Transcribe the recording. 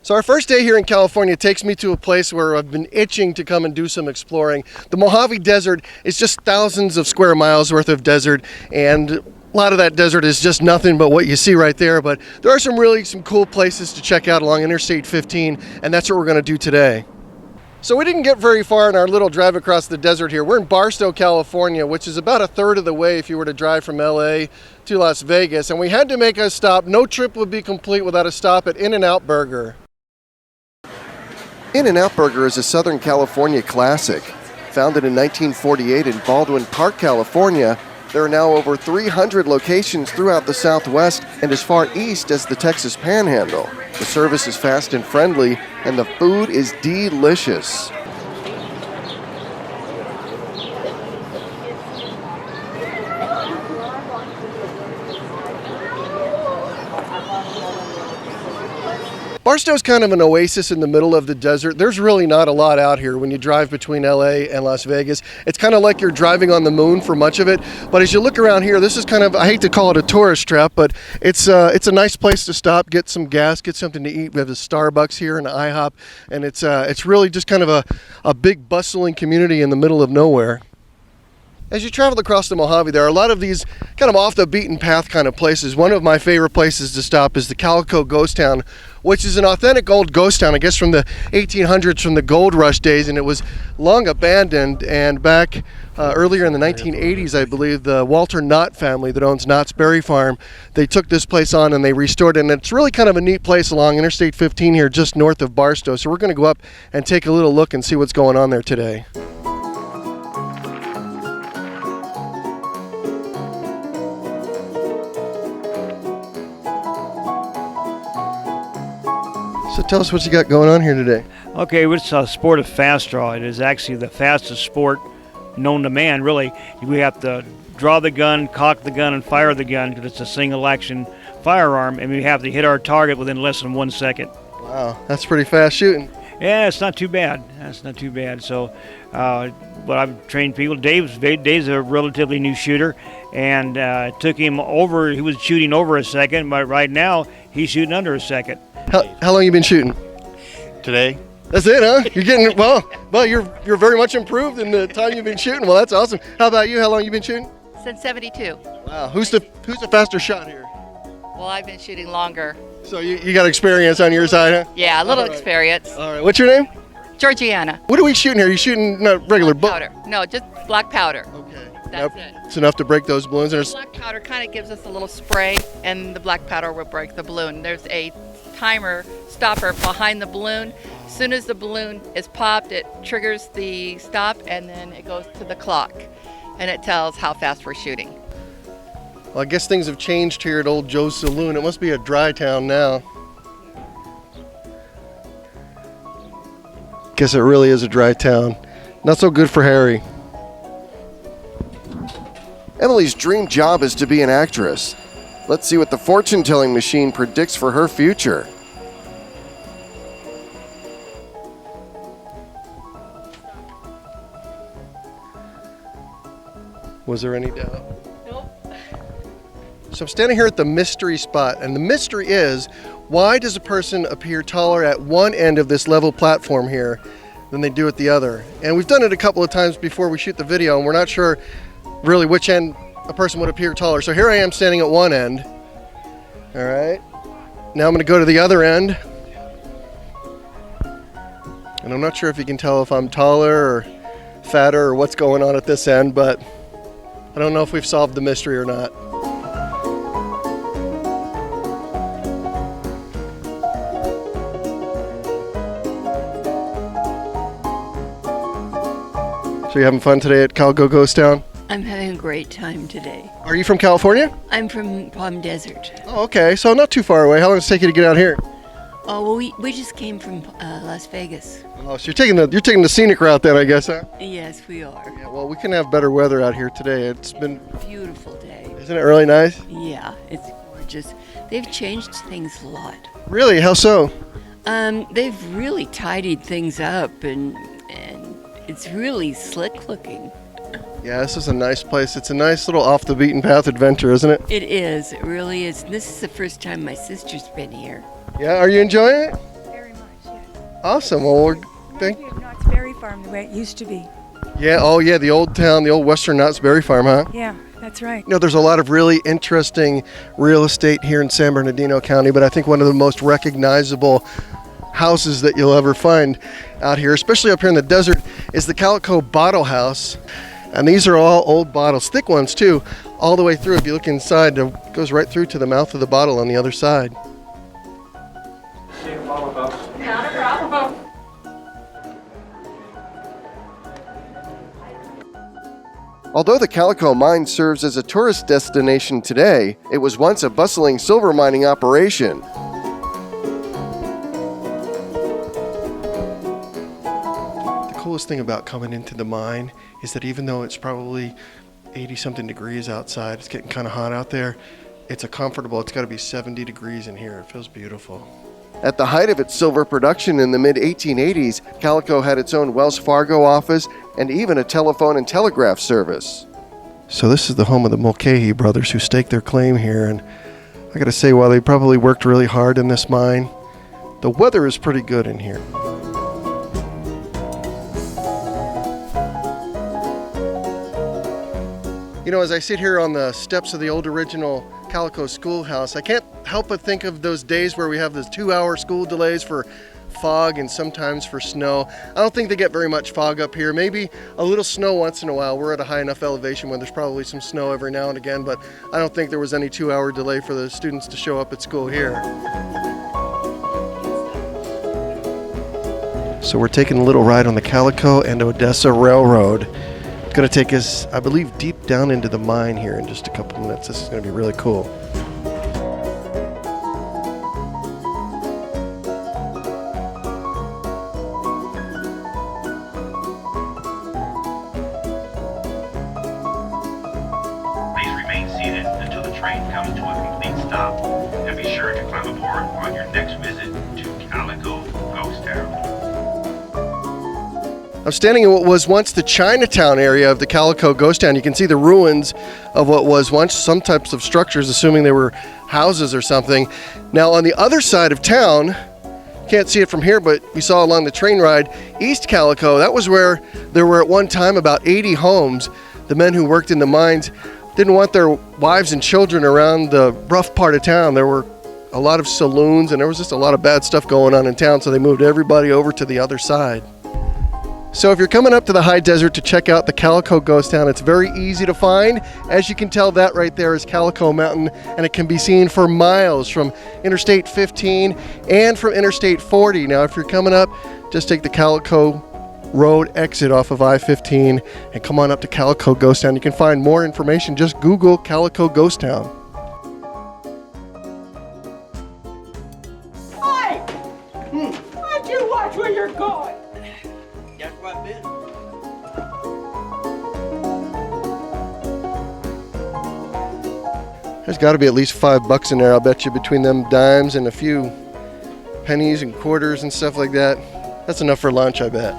So our first day here in California takes me to a place where I've been itching to come and do some exploring. The Mojave Desert is just thousands of square miles worth of desert, and a lot of that desert is just nothing but what you see right there. But there are some cool places to check out along Interstate 15, and that's what we're going to do today. So we didn't get very far in our little drive across the desert here. We're in Barstow, California, which is about a third of the way if you were to drive from LA to Las Vegas. And we had to make a stop. No trip would be complete without a stop at In-N-Out Burger. In-N-Out Burger is a Southern California classic. Founded in 1948 in Baldwin Park, California, there are now over 300 locations throughout the Southwest and as far east as the Texas Panhandle. The service is fast and friendly, and the food is delicious. Barstow's kind of an oasis in the middle of the desert. There's really not a lot out here when you drive between LA and Las Vegas. It's kind of like you're driving on the moon for much of it. But as you look around here, this is kind of, I hate to call it a tourist trap, but it's a nice place to stop, get some gas, get something to eat. We have a Starbucks here and an IHOP, and it's really just kind of a big bustling community in the middle of nowhere. As you travel across the Mojave, there are a lot of these kind of off the beaten path kind of places. One of my favorite places to stop is the Calico ghost town, which is an authentic old ghost town, I guess from the 1800s, from the gold rush days, and it was long abandoned. And back earlier in the 1980s, I believe, the Walter Knott family that owns Knott's Berry Farm, they took this place on and they restored it. And it's really kind of a neat place along Interstate 15 here, just north of Barstow. So we're going to go up and take a little look and see what's going on there today. So tell us what you got going on here today. Okay, it's a sport of fast draw. It is actually the fastest sport known to man, really. We have to draw the gun, cock the gun, and fire the gun because it's a single action firearm, and we have to hit our target within less than 1 second. Wow, that's pretty fast shooting. Yeah, it's not too bad. That's not too bad. So, but I've trained people. Dave's a relatively new shooter, and it took him over. He was shooting over a second, but right now he's shooting under a second. How long you been shooting? Today. That's it, huh? You're getting well. You're very much improved in the time you've been shooting. Well, that's awesome. How about you? How long you been shooting? Since 72. Wow. Who's the faster shot here? Well, I've been shooting longer. So you got experience on your side, huh? Yeah, a little All right. experience. All right. What's your name? Georgiana. What are we shooting here? You shooting not regular Powder. No, just black powder. Okay. That's it. It's enough to break those balloons. The black powder kind of gives us a little spray, and the black powder will break the balloon. There's a timer stopper behind the balloon. As soon as the balloon is popped, it triggers the stop, and then it goes to the clock, and it tells how fast we're shooting. Well, I guess things have changed here at Old Joe's Saloon. It must be a dry town now. Guess it really is a dry town. Not so good for Harry. Emily's dream job is to be an actress. Let's see what the fortune-telling machine predicts for her future. Was there any doubt? Nope. So I'm standing here at the mystery spot, and the mystery is, why does a person appear taller at one end of this level platform here than they do at the other? And we've done it a couple of times before we shoot the video, and we're not sure really which end a person would appear taller. So here I am standing at one end. All right. Now I'm going to go to the other end. And I'm not sure if you can tell if I'm taller or fatter or what's going on at this end, but I don't know if we've solved the mystery or not. So you having fun today at Calico Ghost Town? I'm having a great time today. Are you from California? I'm from Palm Desert. Oh, okay. So not too far away. How long does it take you to get out here? Oh, well, we just came from Las Vegas. Oh, so you're taking the scenic route then, I guess, huh? Yes, we are. Yeah, well, we can have better weather out here today. It's been, Beautiful day. isn't it really nice? Yeah, it's gorgeous. They've changed things a lot. Really? How so? They've really tidied things up, and it's really slick looking. Yeah, this is a nice place. It's a nice little off the beaten path adventure, isn't it? It is. It really is. And this is the first time my sister's been here. Yeah, are you enjoying it? Very Awesome. Well, Reminds me of Knott's Berry Farm, the way it used to be. yeah, oh yeah, the old town, the old Western Knott's Berry Farm, huh? Yeah, that's right. You know, there's a lot of really interesting real estate here in San Bernardino County, but I think one of the most recognizable houses that you'll ever find out here, especially up here in the desert, is the Calico Bottle House. And these are all old bottles, thick ones too, all the way through. If you look inside, it goes right through to the mouth of the bottle on the other side. Although the Calico mine serves as a tourist destination today, it was once a bustling silver mining operation. The coolest thing about coming into the mine is that even though it's probably 80-something degrees outside, it's getting kind of hot out there, it's comfortable. It's got to be 70 degrees in here. It feels beautiful. At the height of its silver production in the mid-1880s, Calico had its own Wells Fargo office and even a telephone and telegraph service. So this is the home of the Mulcahy brothers who staked their claim here, and I gotta say, while they probably worked really hard in this mine, the weather is pretty good in here. You know, as I sit here on the steps of the old original Calico schoolhouse, I can't help but think of those days where we have those 2-hour school delays for fog and sometimes for snow. I don't think they get very much fog up here. Maybe a little snow once in a while. We're at a high enough elevation where there's probably some snow every now and again, but I don't think there was any 2-hour delay for the students to show up at school here. So we're taking a little ride on the Calico and Odessa Railroad. It's going to take us, I believe, deep down into the mine here in just a couple minutes. This is going to be really cool. Please remain seated until the train comes to a complete stop, and be sure to climb aboard on your next visit to Calico Ghost Town. I'm standing in what was once the Chinatown area of the Calico Ghost Town. You can see the ruins of what was once some types of structures, assuming they were houses or something. Now on the other side of town, can't see it from here, but you saw along the train ride, East Calico, that was where there were at one time about 80 homes. The men who worked in the mines didn't want their wives and children around the rough part of town. There were a lot of saloons and there was just a lot of bad stuff going on in town, so they moved everybody over to the other side. So if you're coming up to the high desert to check out the Calico Ghost Town, it's very easy to find. As you can tell, that right there is Calico Mountain, and it can be seen for miles from Interstate 15 and from Interstate 40. Now, if you're coming up, just take the Calico Road exit off of I-15 and come on up to Calico Ghost Town. You can find more information. Just Google Calico Ghost Town. Hey! Why'd you watch where you're going? That's right, Ben. There's got to be at least $5 in there, I'll bet you, between them dimes and a few pennies and quarters and stuff like that. That's enough for lunch, I bet.